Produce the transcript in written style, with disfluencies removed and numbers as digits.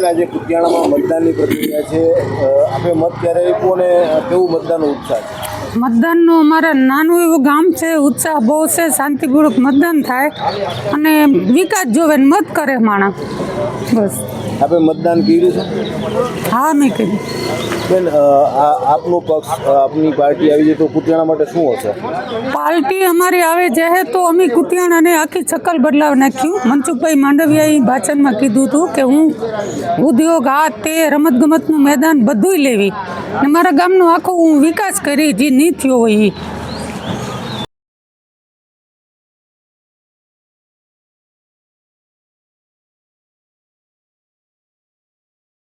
આજે કુતિયાણામાં મતદાનની પ્રક્રિયા છે, આપણે મત ક્યારે આપ્યો ને કેવું મતદાનનો ઉત્સાહ છે? મતદાનનું અમારે નાનું એવું ગામ છે, ઉત્સાહ બહુ છે, શાંતિપૂર્વક મતદાન થાય અને વિકાસ જોવે ને મત કરે માણસ. બસ આપણે મતદાન કર્યું છે? હા, મેં કીધું. બેન, આપનો પક્ષ આપની પાર્ટી આવી જાય તો કુતિયાણા માટે શું હશે? પાર્ટી અમારી આવે જાય તો અમે કુતિયાણાને આખી ચક્કલ બદલાવી નાખ્યું. મનસુખભાઈ માંડવિયાએ ભાષણમાં કીધું હતું કે હું ઉદ્યોગ આ તે રમતગમતનું મેદાન બધુંય લેવી ને મારા ગામનો આખો હું વિકાસ કરી જે નહીં થયો હોય એ.